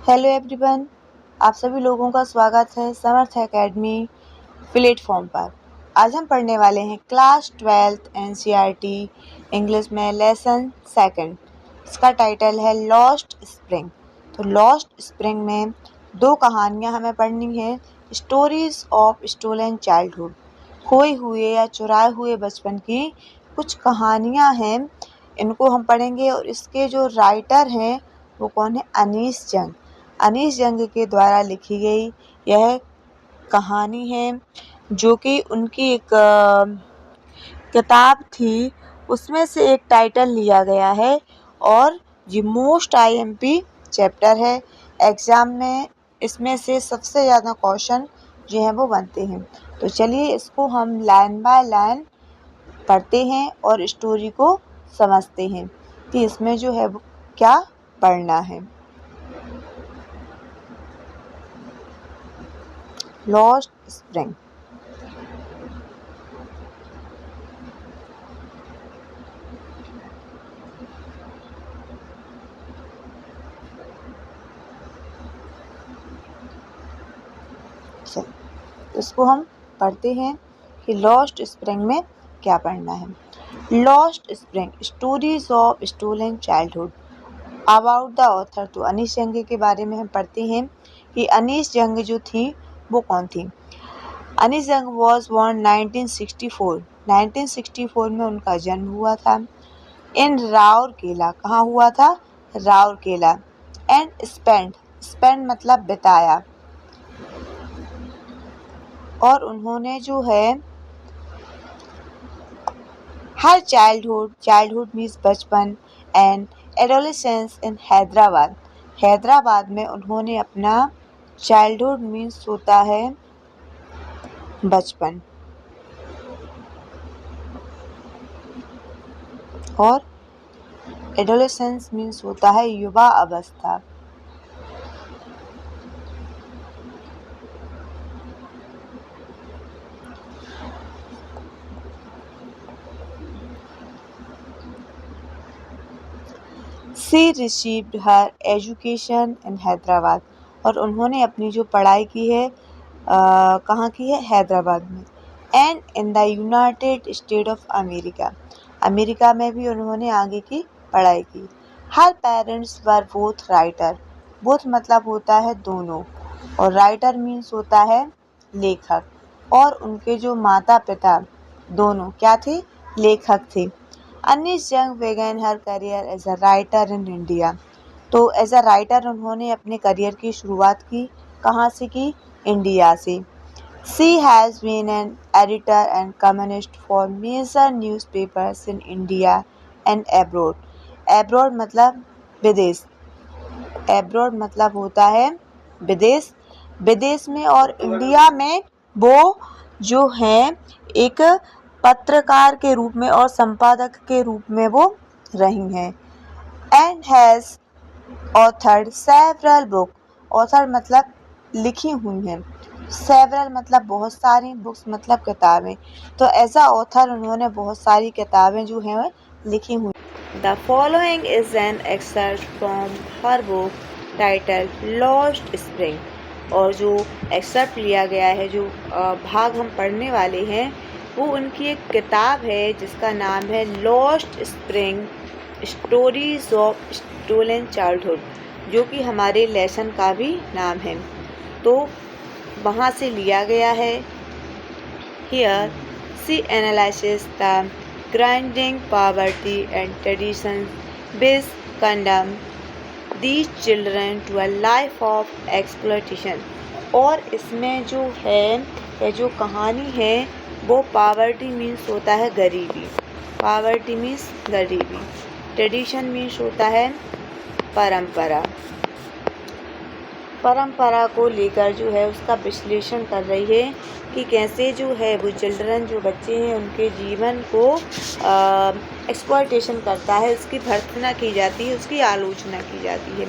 Hello everyone, आप सभी लोगों का स्वागत है समर्थ एकेडमी प्लेटफॉर्म पर। आज हम पढ़ने वाले हैं क्लास 12th एनसीईआरटी इंग्लिश में लेसन सेकंड। इसका टाइटल है लॉस्ट स्प्रिंग। तो लॉस्ट स्प्रिंग में दो कहानियां हमें पढ़नी है। स्टोरीज ऑफ स्टोलन चाइल्डहुड, खोए हुए या चुराए हुए बचपन की कुछ कहानियां हैं, इनको हम पढ़ेंगे। और इसके जो राइटर हैं वो कौन है? अनीस जंग। अनीस जंग के द्वारा लिखी गई यह कहानी है, जो कि उनकी एक किताब थी, उसमें से एक टाइटल लिया गया है। और ये मोस्ट आईएमपी चैप्टर है। एग्जाम में इसमें से सबसे ज़्यादा क्वेश्चन जो हैं वो बनते हैं। तो चलिए इसको हम लाइन बाय लाइन पढ़ते हैं और स्टोरी को समझते हैं कि इसमें जो है वो क्या पढ़ना है। Lost spring. चलिए इसको हम पढ़ते हैं कि लॉस्ट स्प्रिंग में क्या पढ़ना है। Lost spring, stories of stolen childhood about the author. तो अनीस जंग के बारे में हम पढ़ते हैं कि अनीस जंग जो थी वो कौन थी। अनीस जंग वॉज बॉर्न 1964। 1964 में उनका जन्म हुआ था। इन राउरकेला, कहाँ हुआ था? राउरकेला। एंड स्पेंड, स्पेंड मतलब बिताया। और उन्होंने जो है हर चाइल्डहुड, चाइल्डहुड मीन्स बचपन, एंड एडोलेसेंस इन हैदराबाद, हैदराबाद में उन्होंने अपना चाइल्डहुड मीन्स होता है बचपन, और एडोलेसेंस मीन्स होता है युवा अवस्था। She received her education in Hyderabad, और उन्होंने अपनी जो पढ़ाई की है कहाँ की है? हैदराबाद में। And in the United State of America, America में भी उन्होंने आगे की पढ़ाई की। हर parents were both writer, both मतलब होता है दोनों, और राइटर मीन्स होता है लेखक। और उनके जो माता पिता दोनों क्या थे? लेखक थे। अनीस जंग began her career as a writer in India। तो एज अ राइटर उन्होंने अपने करियर की शुरुआत की, कहाँ से की? इंडिया से। She has been an editor and columnist for major newspapers in India and abroad। abroad मतलब विदेश, abroad मतलब होता है विदेश, विदेश में और इंडिया में वो जो हैं एक पत्रकार के रूप में और संपादक के रूप में वो रही हैं। And has authored several book, author मतलब लिखी हुई हैं, सेवरल मतलब बहुत सारी, बुक्स मतलब किताबें। तो एज अ ऑथर उन्होंने बहुत सारी किताबें जो हैं लिखी हुई। The following is an exert from her book title lost spring. और जो एक्सर्ट लिया गया है, जो भाग हम पढ़ने वाले हैं, वो उनकी एक किताब है जिसका नाम है lost spring stories of stolen childhood, जो कि हमारे लेसन का भी नाम है। तो वहाँ से लिया गया है। Here she analyses the grinding poverty and traditions which condemn these children to a life of exploitation। और इसमें जो है, ये जो कहानी है वो पावर्टी मीन्स होता है गरीबी, पावर्टी मीन्स गरीबी, ट्रेडिशन मीन्स होता है परंपरा, परंपरा को लेकर जो है उसका विश्लेषण कर रही है कि कैसे जो है वो चिल्ड्रन, जो बच्चे हैं, उनके जीवन को एक्सप्लॉयटेशन करता है, उसकी भर्त्सना की जाती है, उसकी आलोचना की जाती है।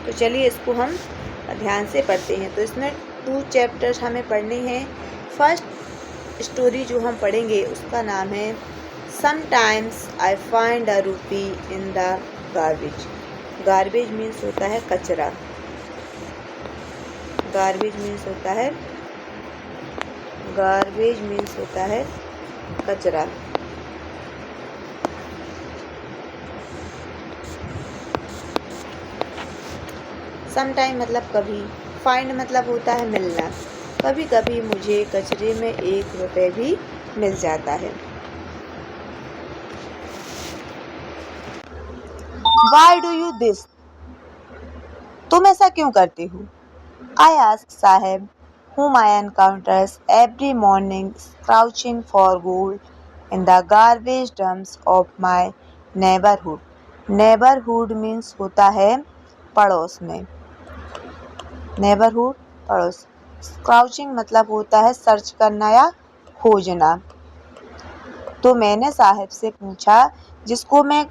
तो चलिए इसको हम ध्यान से पढ़ते हैं। तो इसमें 2 चैप्टर्स हमें पढ़ने हैं। फर्स्ट स्टोरी जो हम पढ़ेंगे उसका नाम है समटाइम्स आई फाइंड अ रूपी in the garbage. Garbage means होता है कचरा। गार्बेज मीन्स होता है कचरा। समटाइम मतलब कभी, फाइंड मतलब होता है मिलना, कभी कभी मुझे कचरे में 1 रुपए भी मिल जाता है। Why do you this? तुम ऐसा क्यों करती हो? I asked Saheb whom I encounters every morning crouching for gold in the garbage dumps of my neighborhood. Neighborhood means होता है पड़ोस में, neighborhood पड़ोस। Crouching मतलब होता है सर्च करना या खोजना। तो मैंने साहब से पूछा, जिसको मैं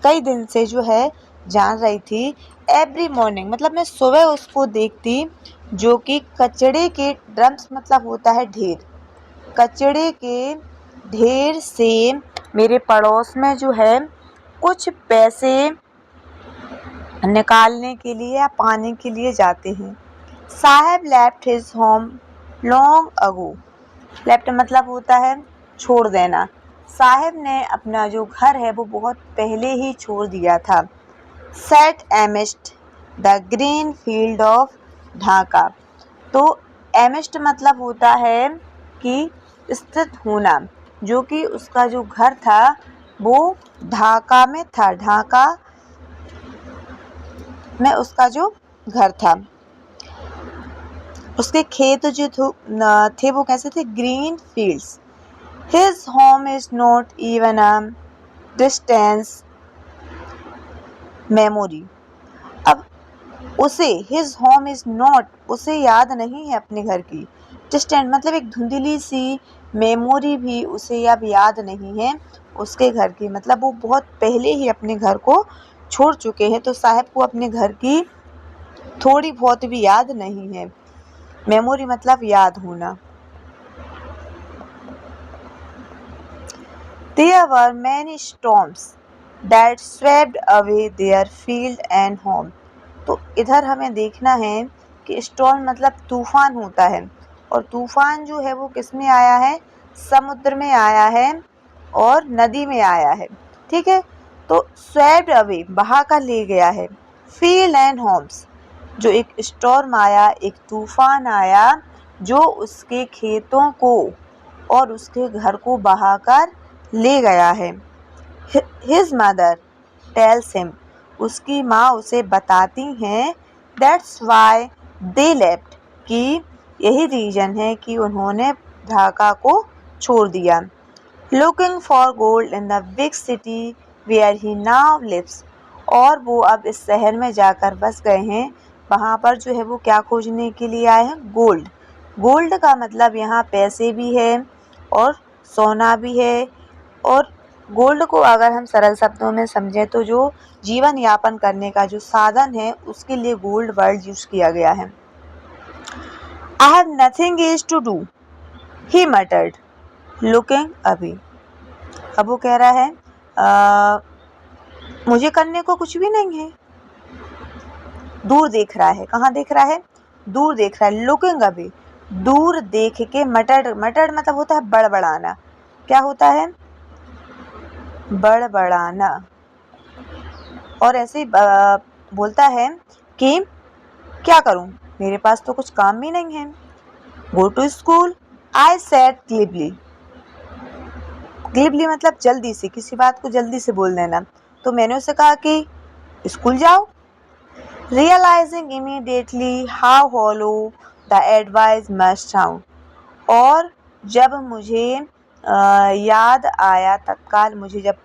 कई दिन से जो है जान रही थी, एवरी मॉर्निंग मतलब मैं सुबह उसको देखती, जो कि कचड़े के ड्रम्स मतलब होता है ढेर, कचड़े के ढेर से मेरे पड़ोस में जो है कुछ पैसे निकालने के लिए या पाने के लिए जाते हैं। साहब left his home long ago. Left मतलब होता है छोड़ देना। साहब ने अपना जो घर है वो बहुत पहले ही छोड़ दिया था। Set amidst the green field of Dhaka. तो एमिस्ट मतलब होता है कि स्थित होना, जो कि उसका जो घर था वो ढाका में था, ढाका में उसका जो घर था। उसके खेत जो थे वो कैसे थे? Green fields. His home is not even a distance memory. अब उसे his home is not, उसे याद नहीं है अपने घर की। Distant मतलब एक धुंधली सी मेमोरी भी उसे अब याद नहीं है उसके घर की, मतलब वो बहुत पहले ही अपने घर को छोड़ चुके हैं। तो साहब को अपने घर की थोड़ी बहुत भी याद नहीं है। मेमोरी मतलब याद होना। There were many storms that swept away their field and home. तो इधर हमें देखना है कि स्टॉर्म मतलब तूफान होता है, और तूफान जो है वो किस में आया है? समुद्र में आया है और नदी में आया है। ठीक है, तो स्वेप्ड अवे बहा कर ले गया है। फील्ड एंड होम्स, जो एक स्टॉर्म आया, एक तूफान आया जो उसके खेतों को और उसके घर को बहाकर ले गया है। His mother tells him, उसकी माँ उसे बताती हैं, that's why they left, कि यही रीजन है कि उन्होंने ढाका को छोड़ दिया। Looking for gold in the big city where he now lives, और वो अब इस शहर में जाकर बस गए हैं। वहाँ पर जो है वो क्या खोजने के लिए आए हैं? गोल्ड। गोल्ड का मतलब यहाँ पैसे भी है और सोना भी है, और गोल्ड को अगर हम सरल शब्दों में समझें तो जो जीवन यापन करने का जो साधन है उसके लिए गोल्ड वर्ड यूज किया गया है। I have nothing else to do, he muttered, looking away. अब वो कह रहा है मुझे करने को कुछ भी नहीं है। दूर देख रहा है, कहाँ देख रहा है? दूर देख रहा है। लुकिंग अवे, दूर देख के। मटर्ड, मटर्ड मतलब होता है बड़बड़ाना। क्या होता है? बड़बड़ाना। और ऐसे ही बोलता है कि क्या करूं, मेरे पास तो कुछ काम भी नहीं है। Go to school, I said glibly. Glibly मतलब जल्दी से, किसी बात को जल्दी से बोल देना। तो मैंने उससे कहा कि स्कूल जाओ। Realising immediately how hollow the advice must sound, और जब मुझे याद आया, तत्काल मुझे जब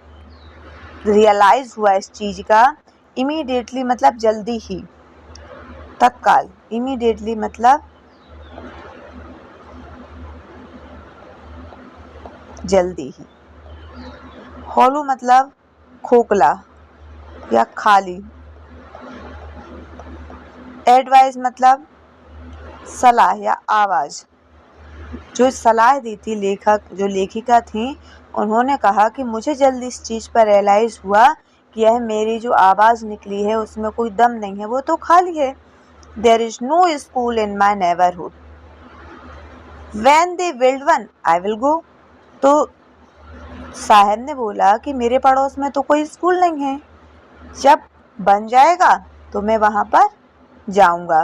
रियलाइज हुआ इस चीज़ का, इमीडिएटली मतलब जल्दी ही, तत्काल, इमीडिएटली मतलब जल्दी ही। हॉलो मतलब खोखला या खाली। एडवाइस मतलब सलाह या आवाज़। जो सलाह दी थी लेखक, जो लेखिका थी, उन्होंने कहा कि मुझे जल्दी इस चीज़ पर रियलाइज़ हुआ कि यह मेरी जो आवाज़ निकली है उसमें कोई दम नहीं है, वो तो खाली है। There is no school in my neighborhood. When they build one, I will go. तो साहिर ने बोला कि मेरे पड़ोस में तो कोई स्कूल नहीं है, जब बन जाएगा तो मैं वहां पर जाऊंगा.